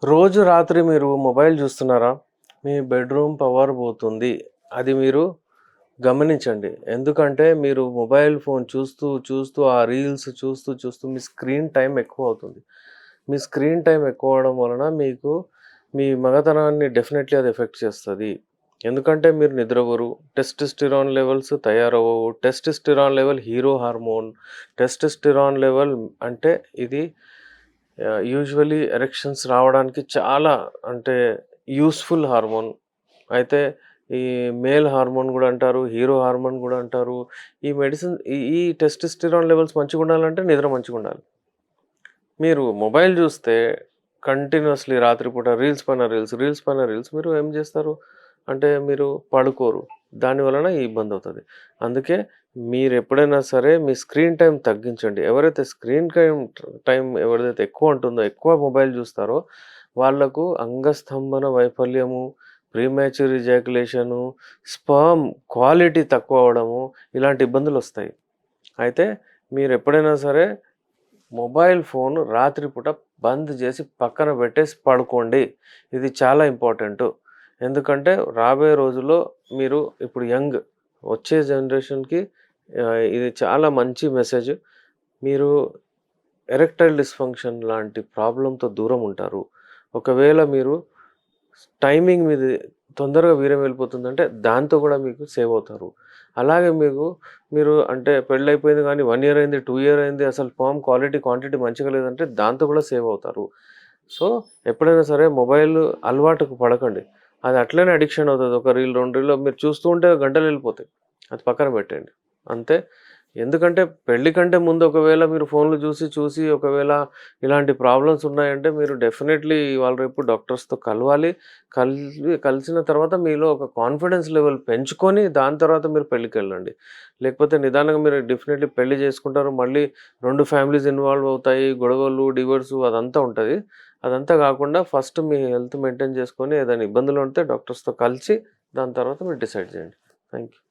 రోజు రాత్రి మీరు మొబైల్ చూస్తున్నారా? మీ బెడ్‌రూమ్ పవర్ పోతుంది. అది మీరు గమనించండి. ఎందుకంటే మీరు మొబైల్ ఫోన్ చూస్తూ ఆ రీల్స్ చూస్తూ మీ స్క్రీన్ టైమ్ ఎక్కువవుతుంది. మీ స్క్రీన్ టైమ్ ఎక్కువవ్వడం వలన మీకు మీ మగతనాన్ని డెఫినెట్‌లీ అది ఎఫెక్ట్ చేస్తది. ఎందుకంటే మీరు నిద్రపోరు. టెస్టోస్టెరాన్ లెవెల్స్ తయారవ్వవు. Testosterone level hero hormone. Testosterone level అంటే ఇది యూజువల్లీ ఎరెక్షన్స్ రావడానికి చాలా అంటే యూజ్‌ఫుల్ హార్మోన్. అయితే ఈ మేల్ హార్మోన్ గూడా అంటారు. హీరో హార్మోన్ గూడా అంటారు. ఈ మెడిసిన్ ఈ టెస్టోస్టెరాన్ లెవెల్స్ మంచిగుండాలంటే నిద్ర మంచిగుండాలి. మీరు మొబైల్ జూస్తే కంటిన్యూయస్‌లీ రాత్రిపూట రీల్స్ పైన రీల్స్ మీరు ఏం జేస్తారు? అంటే మీరు పడుకోరు. దాని వలన ఈ ఇబ్బందవుతది. అందుకే మీరెప్పుడైనా సరే మీ స్క్రీన్ టైమ్ తగ్గించండి. ఎవరైతే స్క్రీన్ టైమ్ ఎవరిదైతే ఎక్కువ ఉంటుందో, ఎక్కువ మొబైల్ జూస్తారో వాళ్ళకు అంగస్తంభన వైఫల్యము, ప్రీమాచ్యూర్ ఎజాక్యులేషను, స్పెర్మ్ క్వాలిటీ తక్కువ అవ్వడము ఇలాంటి ఇబ్బందులొస్తాయి. అయితే మీరెప్పుడైనా సరే మొబైల్ ఫోన్ రాత్రిపూట బంద్ జేసి పక్కన పెట్టేసి పడుకోండి. ఇది చాలా ఇంపార్టెంటు. ఎందుకంటే రాబోయే రోజుల్లో మీరు ఇప్పుడు వచ్చే జనరేషన్‌కి ఇది చాలా మంచి మెసేజ్. మీరు ఎరెక్టైల్ డిస్‌ఫంక్షన్ లాంటి ప్రాబ్లమ్‌తో దూరం ఉంటారు. ఒకవేళ మీరు టైమింగ్ మీది తొందరగా వీర్యం వెళ్ళిపోతుందంటే దాంతో గూడా మీకు సేవ్ అవుతారు. అలాగే మీరు అంటే పెళ్లయిపోయింది గానీ 1 ఇయర్ అయింది, 2 ఇయర్ అయింది అసలు స్పెర్మ్ క్వాలిటీ, క్వాంటిటీ మంచిగా లేదంటే దాంతో కూడా సేవ్ అవుతారు. సో, ఎప్పుడైనా సరే మొబైల్ అలవాటుకు పడకండి. అది అట్లనే అడిక్షన్ అవుతది. ఒక రీల్, 2 రీల్‌లో మీరు చూస్తూ ఉంటే గంటలెళ్ళిపోతాయి. అది పక్కన పెట్టేయండి. అంతే. ఎందుకంటే పెళ్లి కంటే ముందు ఒకవేళ మీరు ఫోన్‌లు చూసి ఒకవేళ ఇలాంటి ప్రాబ్లమ్స్ ఉన్నాయంటే మీరు డెఫినెట్‌లీ ఇవాళ రేపు డాక్టర్స్‌తో కలవాలి. కలిసిన తర్వాత మీలో ఒక కాన్ఫిడెన్స్ లెవెల్ పెంచుకొని దాని తర్వాత మీరు పెళ్ళికెళ్ళండి. లేకపోతే నిదానంగా మీరు డెఫినెట్‌లీ పెళ్లి చేసుకుంటారు. మళ్ళీ 2 ఫ్యామిలీస్ ఇన్వాల్వ్ అవుతాయి. గొడవలు, డివోర్సు అదంతా ఉంటది. అదంతా గాకుండా ఫస్ట్ మీ హెల్త్ మెయింటైన్ చేసుకొని ఏదైనా ఇబ్బందులు ఉంటే డాక్టర్స్‌తో కలిసి దాని తర్వాత మీరు డిసైడ్ చేయండి. Thank you.